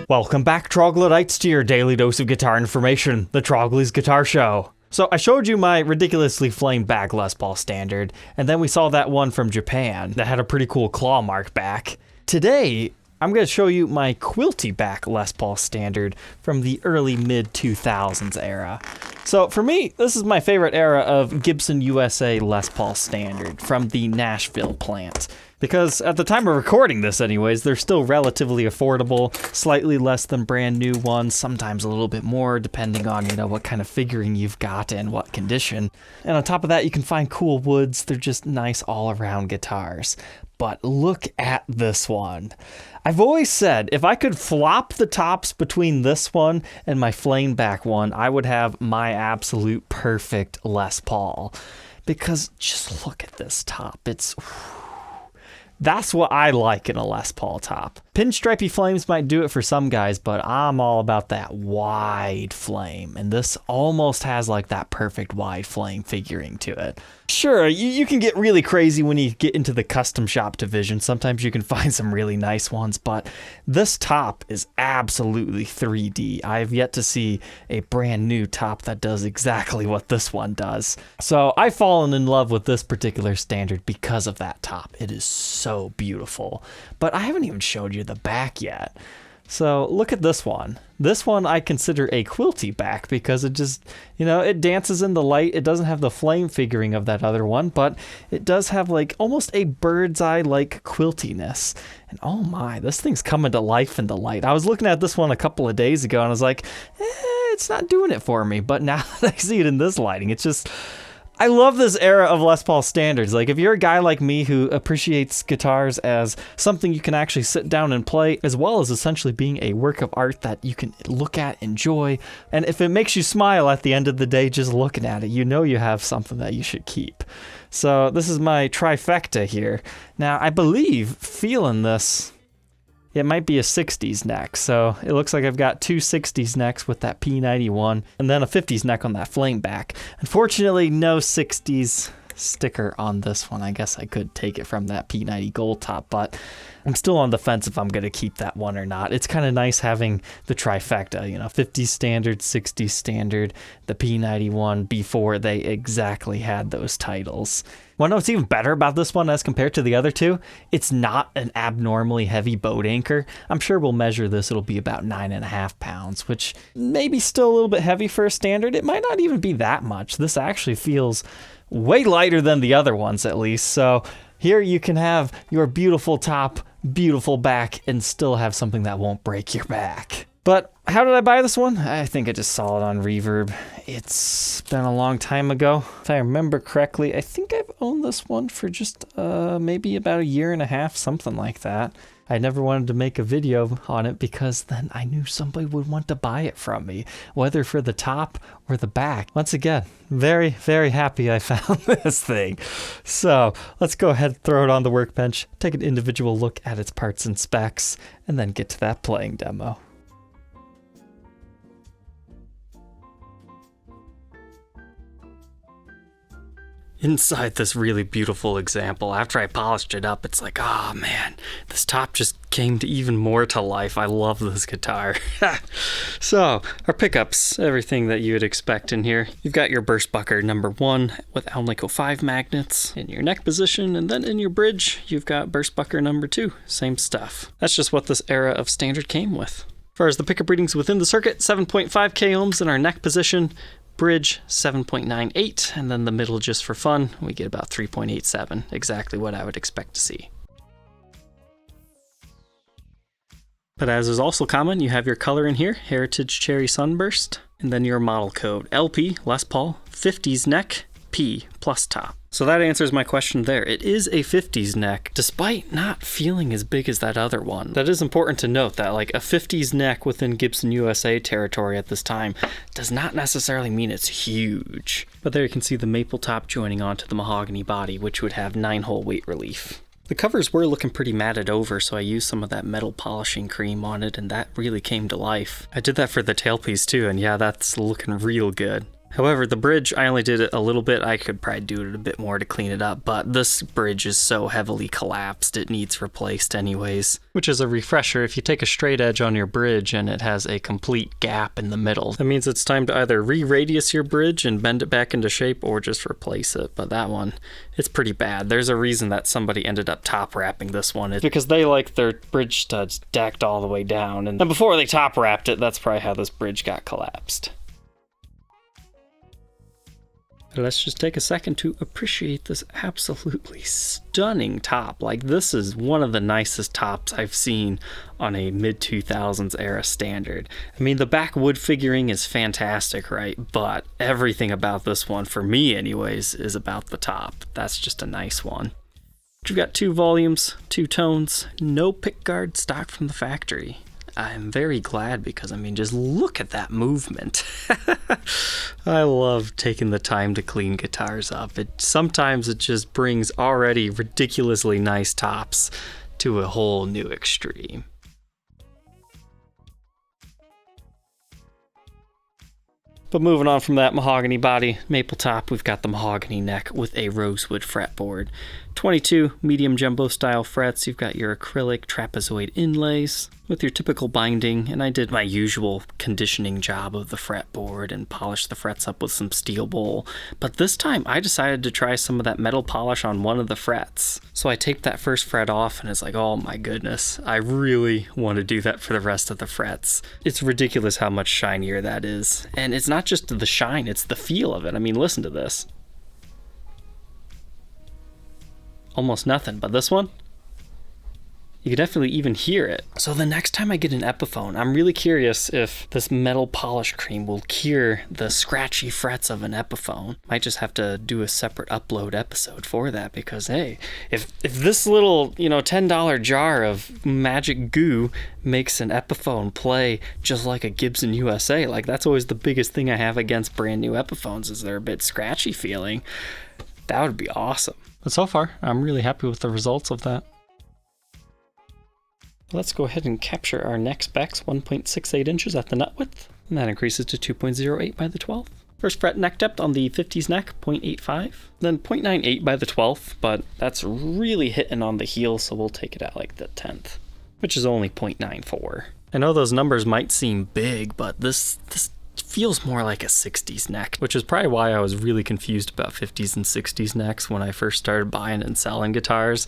Welcome back, Troglodytes, to your daily dose of guitar information, the Trogly's Guitar Show. So I showed you my ridiculously flame back Les Paul standard, and then we saw that one from Japan that had a pretty cool claw mark back. Today, I'm going to show you my quilty back Les Paul standard from the early mid-2000s era. So for me, this is my favorite era of Gibson USA Les Paul standard from the Nashville plant. Because at the time of recording this anyways, they're still relatively affordable, slightly less than brand new ones, sometimes a little bit more depending on, what kind of figuring you've got and what condition. And on top of that, you can find cool woods. They're just nice all-around guitars. But look at this one. I've always said if I could flop the tops between this one and my flame back one, I would have my absolute perfect Les Paul. Because just look at this top. That's what I like in a Les Paul top. Pinstripey flames might do it for some guys, but I'm all about that wide flame. And this almost has like that perfect wide flame figuring to it. Sure, you can get really crazy when you get into the custom shop division. Sometimes you can find some really nice ones, but this top is absolutely 3D. I have yet to see a brand new top that does exactly what this one does. So I've fallen in love with this particular standard because of that top. It is so beautiful. But I haven't even showed you the back yet. So look at this one. This one I consider a quilty back because it just, it dances in the light. It doesn't have the flame figuring of that other one, but it does have like almost a bird's eye like quiltiness. And oh my, this thing's coming to life in the light. I was looking at this one a couple of days ago and I was like, it's not doing it for me. But now that I see it in this lighting, it's just... I love this era of Les Paul standards. Like, if you're a guy like me who appreciates guitars as something you can actually sit down and play, as well as essentially being a work of art that you can look at, enjoy, and if it makes you smile at the end of the day just looking at it, you have something that you should keep. So this is my trifecta here. Now, I believe, feeling this, it might be a 60s neck, so it looks like I've got two 60s necks with that P91, and then a 50s neck on that flame back. Unfortunately, no 60s sticker on this one. I guess I could take it from that P90 Goldtop, but I'm still on the fence if I'm going to keep that one or not. It's kind of nice having the trifecta, 50s standard, 60s standard, the P91 before they exactly had those titles. Want to know what's even better about this one as compared to the other two? It's not an abnormally heavy boat anchor. I'm sure we'll measure this. It'll be about 9.5 pounds, which may be still a little bit heavy for a standard. It might not even be that much. This actually feels way lighter than the other ones, at least. So here you can have your beautiful top, beautiful back, and still have something that won't break your back. But how did I buy this one? I think I just saw it on Reverb. It's been a long time ago. If I remember correctly, I think I've owned this one for just maybe about 1.5 years, something like that. I never wanted to make a video on it because then I knew somebody would want to buy it from me, whether for the top or the back. Once again, very, very happy I found this thing. So let's go ahead and throw it on the workbench, take an individual look at its parts and specs, and then get to that playing demo. Inside this really beautiful example, after I polished it up, it's like, oh man, this top just came to even more to life. I love this guitar. So, our pickups, everything that you would expect in here. You've got your burst bucker number 1 with Alnico 5 magnets in your neck position, and then in your bridge, you've got burst bucker number 2. Same stuff. That's just what this era of standard came with. As far as the pickup readings within the circuit, 7.5 k ohms in our neck position, bridge 7.98, and then the middle, just for fun, we get about 3.87, exactly what I would expect to see. But as is also common, you have your color in here, Heritage Cherry Sunburst, and then your model code, LP, Les Paul, 50s neck, P plus top. So that answers my question there. It is a 50s neck, despite not feeling as big as that other one. That is important to note that like a 50s neck within Gibson USA territory at this time does not necessarily mean it's huge. But there you can see the maple top joining onto the mahogany body, which would have 9-hole weight relief. The covers were looking pretty matted over, so I used some of that metal polishing cream on it, and that really came to life. I did that for the tailpiece too, and yeah, that's looking real good. However, the bridge, I only did it a little bit. I could probably do it a bit more to clean it up, but this bridge is so heavily collapsed, it needs replaced anyways. Which is a refresher, if you take a straight edge on your bridge and it has a complete gap in the middle, that means it's time to either re-radius your bridge and bend it back into shape or just replace it. But that one, it's pretty bad. There's a reason that somebody ended up top wrapping this one. It's because they like their bridge studs decked all the way down, and before they top wrapped it, that's probably how this bridge got collapsed. Let's just take a second to appreciate this absolutely stunning top. Like, this is one of the nicest tops I've seen on a mid-2000s era standard. I mean, the backwood figuring is fantastic, right? But everything about this one, for me anyways, is about the top. That's just a nice one. You've got 2 volumes, 2 tones, no pickguard stock from the factory. I'm very glad because, I mean, just look at that movement. I love taking the time to clean guitars up. Sometimes it just brings already ridiculously nice tops to a whole new extreme. But moving on from that mahogany body, maple top, we've got the mahogany neck with a rosewood fretboard. 22 medium jumbo style frets. You've got your acrylic trapezoid inlays with your typical binding, and I did my usual conditioning job of the fretboard and polished the frets up with some steel bowl. But this time I decided to try some of that metal polish on one of the frets. So I taped that first fret off and it's like, oh my goodness, I really want to do that for the rest of the frets. It's ridiculous how much shinier that is. And it's not just the shine, it's the feel of it. I mean, listen to this. Almost nothing, but this one, you can definitely even hear it. So the next time I get an Epiphone, I'm really curious if this metal polish cream will cure the scratchy frets of an Epiphone. Might just have to do a separate upload episode for that, because hey, if this little, $10 jar of magic goo makes an Epiphone play just like a Gibson USA, like that's always the biggest thing I have against brand new Epiphones, is they're a bit scratchy feeling. That would be awesome. But so far, I'm really happy with the results of that. Let's go ahead and capture our neck specs, 1.68 inches at the nut width, and that increases to 2.08 by the 12th. First fret neck depth on the 50s neck, 0.85, then 0.98 by the 12th, but that's really hitting on the heel, so we'll take it at like the 10th, which is only 0.94. I know those numbers might seem big, but this feels more like a 60s neck, which is probably why I was really confused about 50s and 60s necks when I first started buying and selling guitars.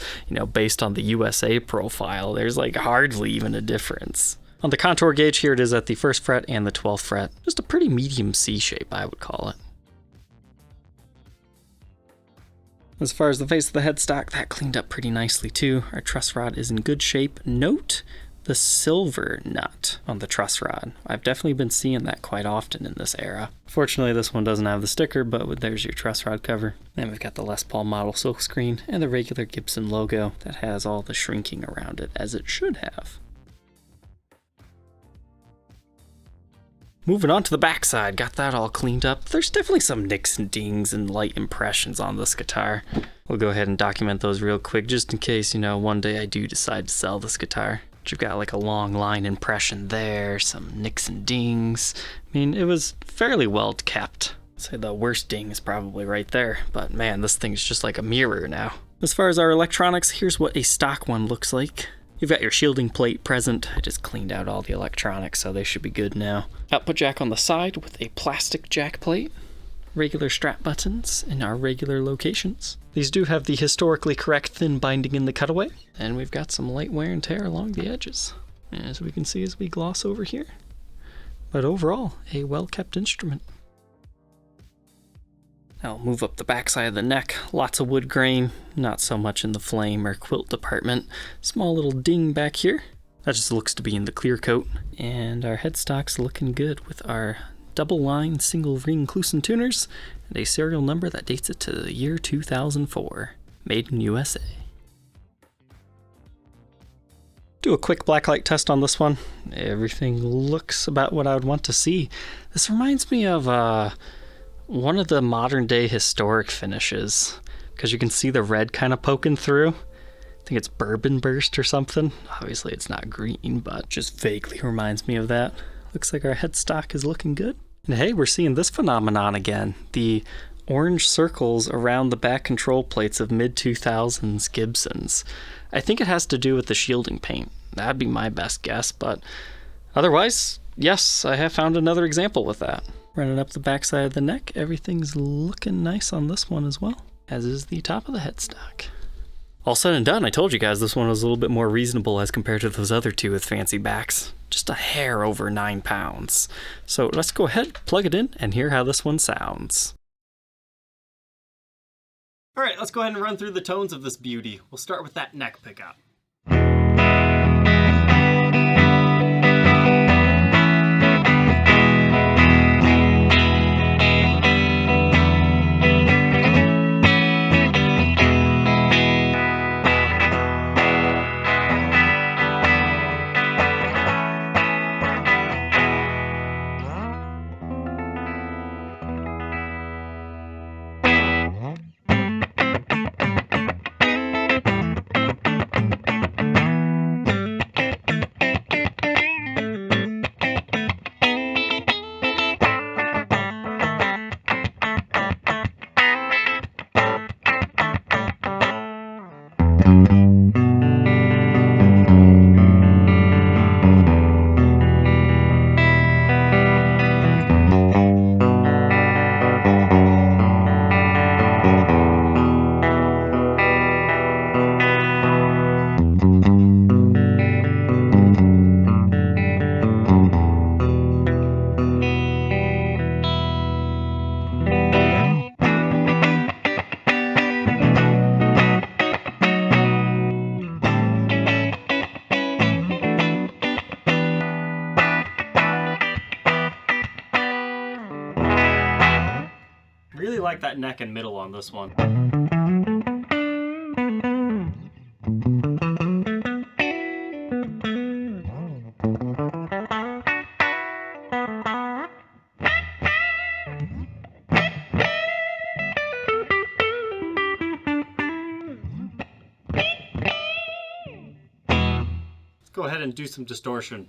Based on the USA profile, there's like hardly even a difference. On the contour gauge, here it is at the 1st fret and the 12th fret. Just a pretty medium C shape, I would call it. As far as the face of the headstock, that cleaned up pretty nicely too. Our truss rod is in good shape. Note the silver nut on the truss rod. I've definitely been seeing that quite often in this era. Fortunately, this one doesn't have the sticker, but there's your truss rod cover. And we've got the Les Paul model silkscreen and the regular Gibson logo that has all the shrinking around it, as it should have. Moving on to the backside, got that all cleaned up. There's definitely some nicks and dings and light impressions on this guitar. We'll go ahead and document those real quick, just in case, one day I do decide to sell this guitar. You've got like a long line impression there, some nicks and dings. I mean, it was fairly well kept. I'd say the worst ding is probably right there, but man, this thing's just like a mirror now. As far as our electronics, here's what a stock one looks like. You've got your shielding plate present. I just cleaned out all the electronics, so they should be good now. Output jack on the side with a plastic jack plate. Regular strap buttons in our regular locations. These do have the historically correct thin binding in the cutaway, and we've got some light wear and tear along the edges, as we can see as we gloss over here. But overall, a well-kept instrument. Now I'll move up the backside of the neck. Lots of wood grain, not so much in the flame or quilt department. Small little ding back here. That just looks to be in the clear coat. And our headstock's looking good with our double line single ring Kluson tuners and a serial number that dates it to the year 2004. Made in USA. Do a quick blacklight test on this one. Everything looks about what I would want to see. This reminds me of one of the modern day historic finishes, because you can see the red kind of poking through. I think it's Bourbon Burst or something. Obviously it's not green, but just vaguely reminds me of that. Looks like our headstock is looking good. And hey, we're seeing this phenomenon again. The orange circles around the back control plates of mid-2000s Gibsons. I think it has to do with the shielding paint. That'd be my best guess, but otherwise, yes, I have found another example with that. Running up the backside of the neck, everything's looking nice on this one as well, as is the top of the headstock. All said and done, I told you guys this one was a little bit more reasonable as compared to those other two with fancy backs. Just a hair over 9 pounds. So let's go ahead, plug it in, and hear how this one sounds. All right, let's go ahead and run through the tones of this beauty. We'll start with that neck pickup. Really like that neck and middle on this one. Let's go ahead and do some distortion.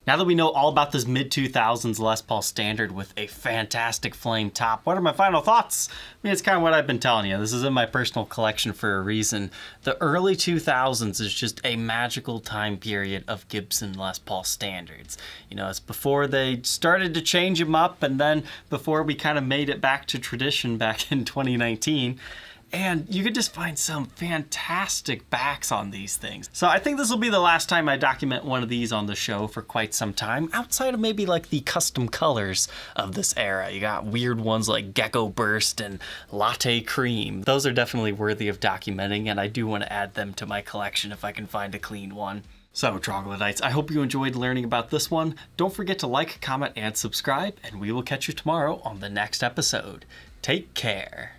Now that we know all about this mid-2000s Les Paul Standard with a fantastic flame top, what are my final thoughts? I mean, it's kind of what I've been telling you. This is in my personal collection for a reason. The early 2000s is just a magical time period of Gibson Les Paul Standards. You know, it's before they started to change them up, and then before we kind of made it back to tradition back in 2019. And you could just find some fantastic backs on these things. So I think this will be the last time I document one of these on the show for quite some time, outside of maybe like the custom colors of this era. You got weird ones like Gecko Burst and Latte Cream. Those are definitely worthy of documenting, and I do want to add them to my collection if I can find a clean one. So, Troglodytes, I hope you enjoyed learning about this one. Don't forget to like, comment, and subscribe, and we will catch you tomorrow on the next episode. Take care.